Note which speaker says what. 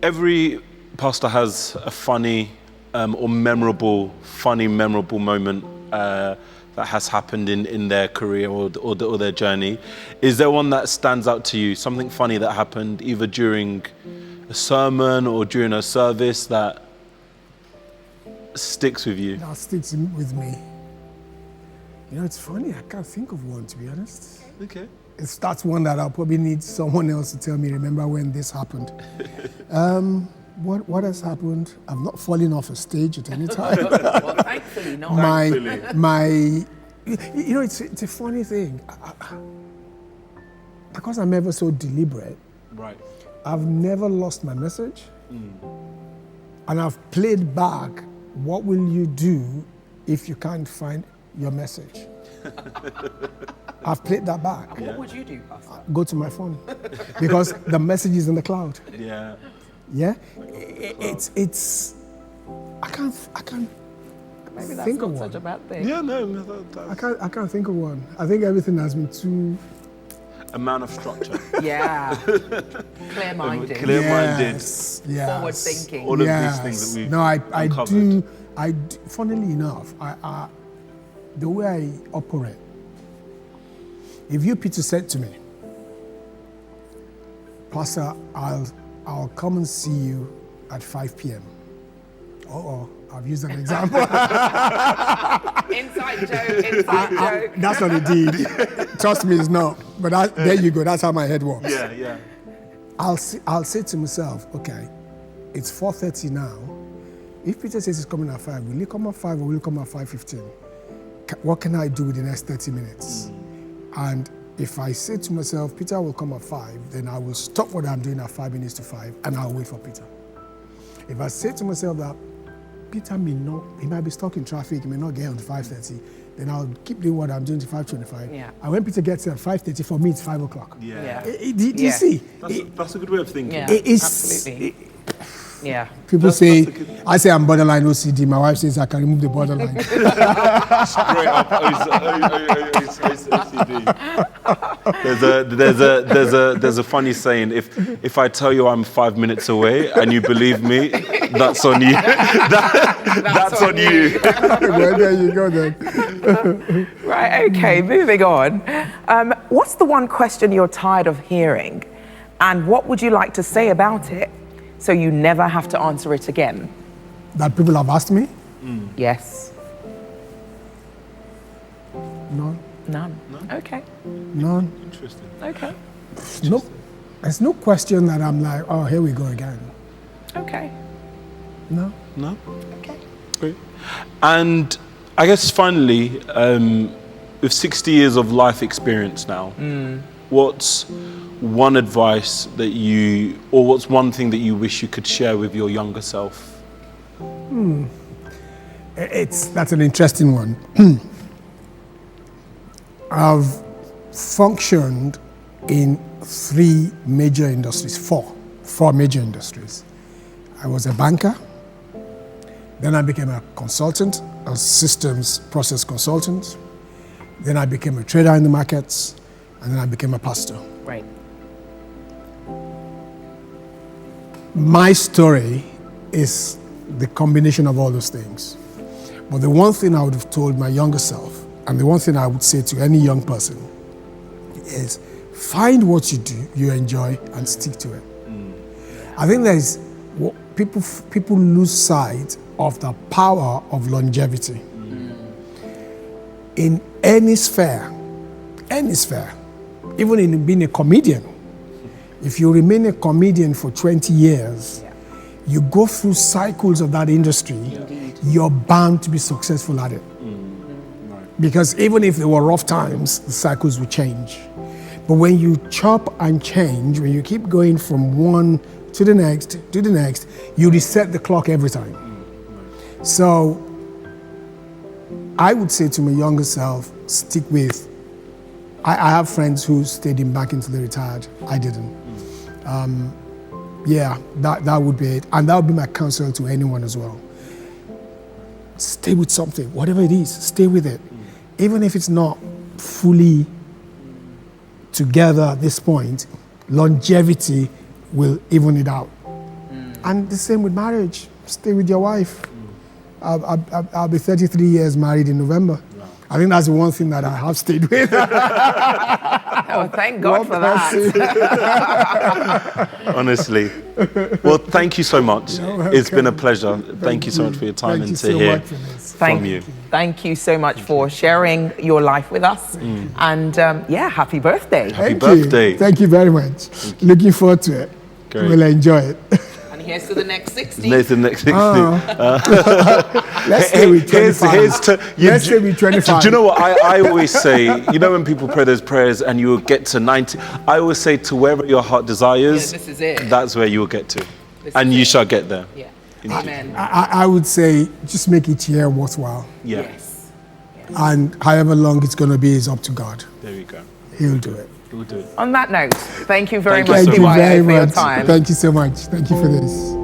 Speaker 1: Every pastor has a funny or memorable moment that has happened in their career or their journey. Is there one that stands out to you? Something funny that happened either during a sermon or during a service that sticks with you?
Speaker 2: That sticks with me. You know, it's funny, I can't think of one, to be honest.
Speaker 1: Okay.
Speaker 2: That's one that I'll probably need someone else to tell me, remember when this happened. What has happened? I've not fallen off a stage at any time.
Speaker 3: Well, thankfully not.
Speaker 2: You know, it's a funny thing. Because I'm ever so deliberate,
Speaker 1: Right.
Speaker 2: I've never lost my message. And I've played back, what will you do if you can't find your message? I've played that back.
Speaker 3: What would you do, Pastor?
Speaker 2: Go to my phone. Because the message is in the cloud.
Speaker 1: Yeah.
Speaker 2: Yeah? It's I can't
Speaker 3: Maybe that's
Speaker 2: think
Speaker 3: not
Speaker 2: of
Speaker 3: such
Speaker 2: one.
Speaker 3: a bad thing.
Speaker 1: Yeah, no,
Speaker 2: I can't think of one. I think everything has been too
Speaker 1: amount of structure.
Speaker 3: Yeah. Clear-minded.
Speaker 1: Clear-minded.
Speaker 2: Yes.
Speaker 3: Forward thinking.
Speaker 1: All of these things that we've
Speaker 2: No, I
Speaker 1: uncovered.
Speaker 2: do. Funnily enough, the way I operate, if you, Peter, said to me, Pastor, I'll come and see you at 5 p.m. I've used an example.
Speaker 3: Inside joke.
Speaker 2: That's not a deed. Trust me, it's not. But there you go. That's how my head works.
Speaker 1: Yeah.
Speaker 2: I'll say to myself, okay, it's 4:30 now. If Peter says he's coming at 5, will he come at 5 or will he come at 5:15? What can I do with the next 30 minutes? And if I say to myself, Peter will come at 5, then I will stop what I'm doing at 5 minutes to 5 and I'll wait for Peter. If I say to myself that Peter he might be stuck in traffic, he may not get on to 5:30, then I'll keep doing what I'm doing to 5:25.
Speaker 3: Yeah.
Speaker 2: And when Peter gets here at 5:30, for me it's 5 o'clock.
Speaker 1: Yeah.
Speaker 2: Do you see?
Speaker 1: That's a good way of thinking.
Speaker 3: Yeah,
Speaker 2: Absolutely.
Speaker 3: Yeah.
Speaker 2: People say, I say I'm borderline OCD. My wife says I can remove the borderline.
Speaker 1: Straight up OCD. There's a funny saying, if I tell you I'm 5 minutes away and you believe me, that's on you. That's on you.
Speaker 2: Well, there you go then.
Speaker 3: Right, okay, moving on. What's the one question you're tired of hearing? And what would you like to say about it so you never have to answer it again?
Speaker 2: That people have asked me?
Speaker 3: Yes.
Speaker 2: None.
Speaker 3: None. Okay.
Speaker 2: None.
Speaker 1: Interesting.
Speaker 3: Okay.
Speaker 2: No. There's no question that I'm like, oh, here we go again.
Speaker 3: Okay.
Speaker 2: No.
Speaker 1: No?
Speaker 3: Okay.
Speaker 1: Great. And I guess finally, with 60 years of life experience now, what's one advice that what's one thing that you wish you could share with your younger self?
Speaker 2: That's an interesting one. I've functioned in four major industries. I was a banker, then I became a consultant, a systems process consultant, then I became a trader in the markets, and then I became a pastor.
Speaker 3: Right.
Speaker 2: My story is the combination of all those things. But the one thing I would have told my younger self, and the one thing I would say to any young person, is find what you do, you enjoy, and stick to it. I think people lose sight of the power of longevity. In any sphere, even in being a comedian, if you remain a comedian for 20 years, you go through cycles of that industry, you're bound to be successful at it. Because even if there were rough times, the cycles will change. But when you chop and change, when you keep going from one to the next, you reset the clock every time. So I would say to my younger self, stick with, I have friends who stayed in banking until they retired. I didn't. That would be it. And that would be my counsel to anyone as well. Stay with something, whatever it is, stay with it. Even if it's not fully together at this point, longevity will even it out. And the same with marriage. Stay with your wife. I'll be 33 years married in November. I think that's the one thing that I have stayed with.
Speaker 3: Oh, thank God for that.
Speaker 1: Honestly. Well, thank you so much. It's been a pleasure. Thank you so much for your time and to hear from you.
Speaker 3: Thank you so much for sharing your life with us. And happy birthday.
Speaker 1: Happy birthday.
Speaker 2: Thank you very much. Looking forward to it.
Speaker 1: Great.
Speaker 2: We'll enjoy it.
Speaker 3: And here's to the next 60.
Speaker 1: The next 60.
Speaker 2: Let's stay with 25. Let's stay with 25.
Speaker 1: Do you know what I always say? You know when people pray those prayers and you will get to 90, I always say to wherever your heart desires,
Speaker 3: this is it.
Speaker 1: That's where you will get to. And you shall get there.
Speaker 3: Yeah. Amen.
Speaker 2: I would say just make each year worthwhile.
Speaker 1: Yeah.
Speaker 3: Yes.
Speaker 2: And however long it's going to be is up to God.
Speaker 1: There we go.
Speaker 2: He'll do it.
Speaker 1: We'll do it.
Speaker 3: On that note, thank you very
Speaker 1: Thank you
Speaker 3: much,
Speaker 1: so much.
Speaker 3: PYO, for your time.
Speaker 2: Thank you so much. Thank you for this.